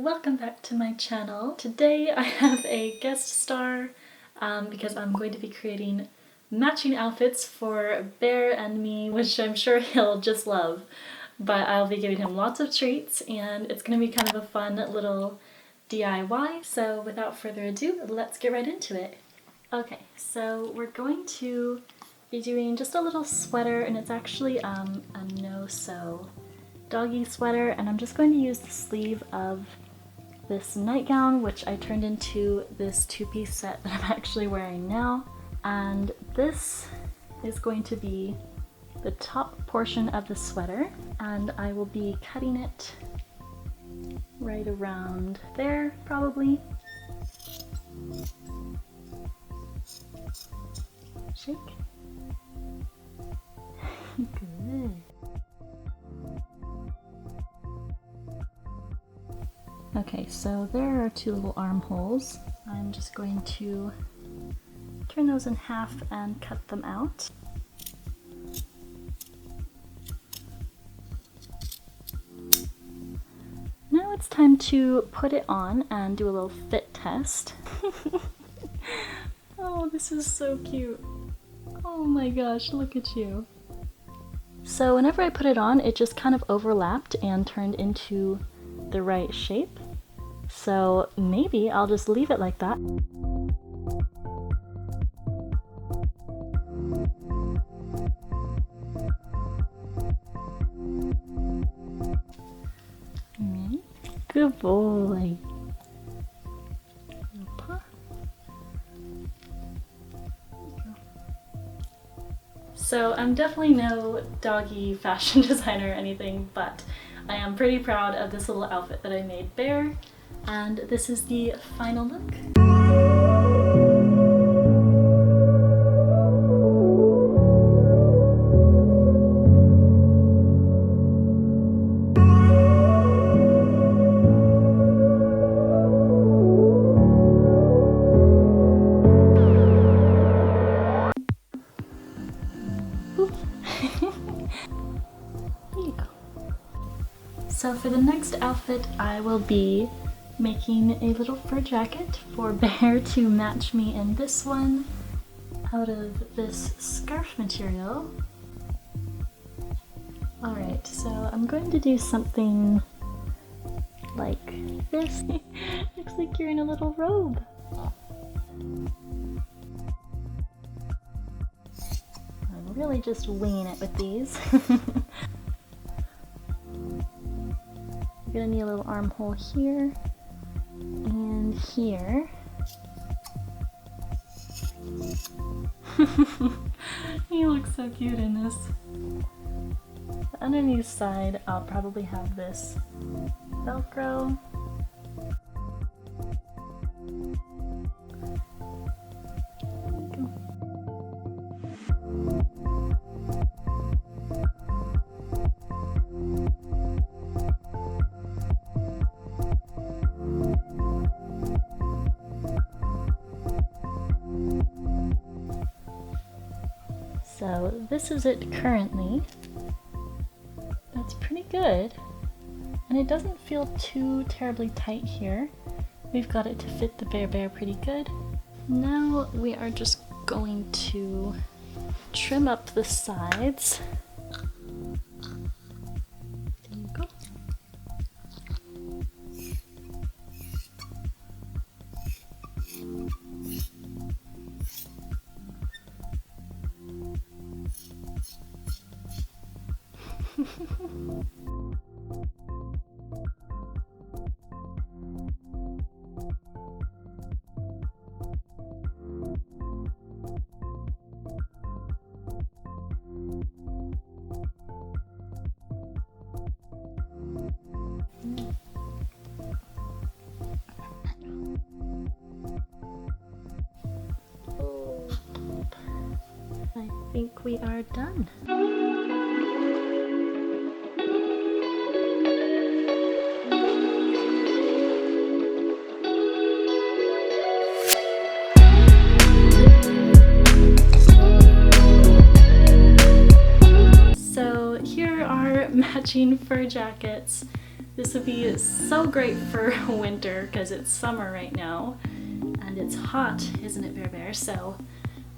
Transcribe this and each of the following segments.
welcome back to my channel. Today I have a guest star because I'm going to be creating matching outfits for Bear and me, which I'm sure he'll just love. But I'll be giving him lots of treats and it's going to be kind of a fun little DIY. So without further ado, let's get right into it. Okay, so we're going to be doing just a little sweater, and it's actually a no-sew doggy sweater, and I'm just going to use the sleeve of this nightgown, which I turned into this two-piece set that I'm actually wearing now. And this is going to be the top portion of the sweater, and I will be cutting it right around there, probably. Shake. Good. Okay, so there are two little armholes. I'm just going to turn those in half and cut them out. Now it's time to put it on and do a little fit test. Oh, this is so cute. Oh my gosh, look at you. So whenever I put it on, it just kind of overlapped and turned into the right shape. So maybe I'll just leave it like that. Ready? Good boy. So I'm definitely no doggy fashion designer or anything, but I am pretty proud of this little outfit that I made Bear, and this is the final look. So for the next outfit, I will be making a little fur jacket for Bear to match me in this one out of this scarf material. Alright, so I'm going to do something like this. Looks like you're in a little robe. I'm really just winging it with these. You're gonna need a little armhole here and here. He looks so cute in this. The underneath side, I'll probably have this Velcro. So this is it currently. That's pretty good. And it doesn't feel too terribly tight here. We've got it to fit the Bear pretty good. Now we are just going to trim up the sides. There you go. I think we are done. So here are matching fur jackets This would be so great for winter because it's summer right now and it's hot, isn't it, Bear Bear? So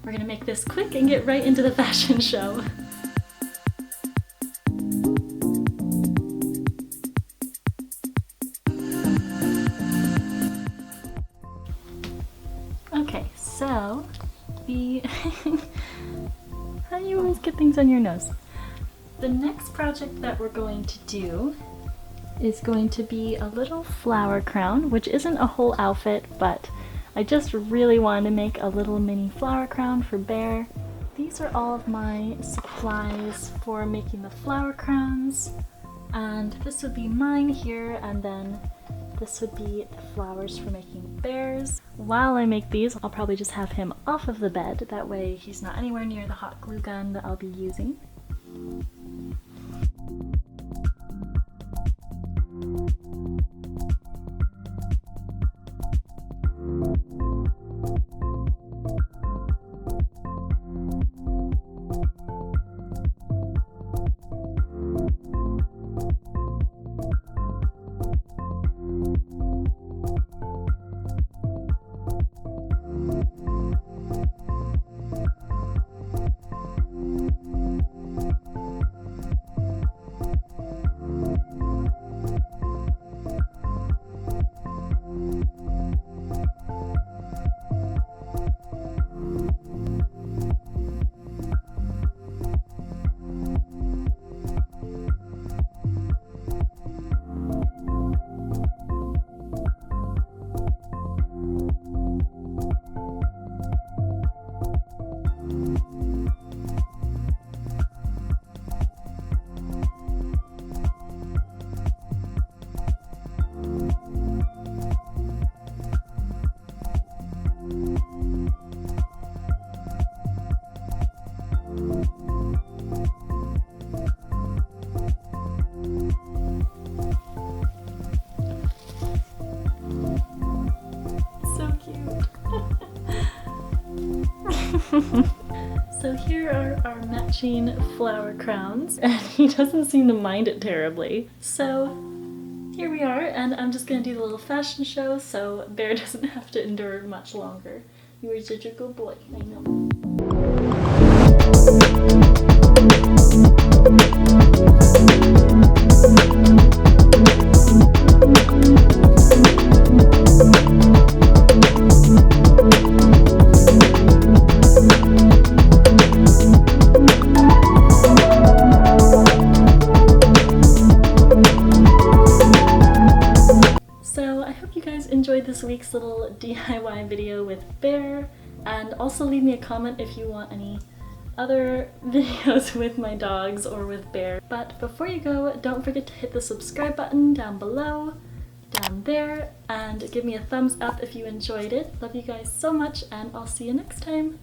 we're gonna make this quick and get right into the fashion show. Okay, so how do you always get things on your nose? The next project that we're going to do is going to be a little flower crown, which isn't a whole outfit, but I just really wanted to make a little mini flower crown for Bear. These are all of my supplies for making the flower crowns, and this would be mine here, and then this would be the flowers for making Bear's. While I make these, I'll probably just have him off of the bed, that way he's not anywhere near the hot glue gun that I'll be using. So here are our matching flower crowns, and he doesn't seem to mind it terribly. So here we are, and I'm just gonna do the little fashion show so Bear doesn't have to endure much longer. You are such a good boy, I know. Enjoyed this week's little DIY video with Bear, and also leave me a comment if you want any other videos with my dogs or with Bear. But before you go, don't forget to hit the subscribe button down below, down there, and give me a thumbs up if you enjoyed it. Love you guys so much, and I'll see you next time.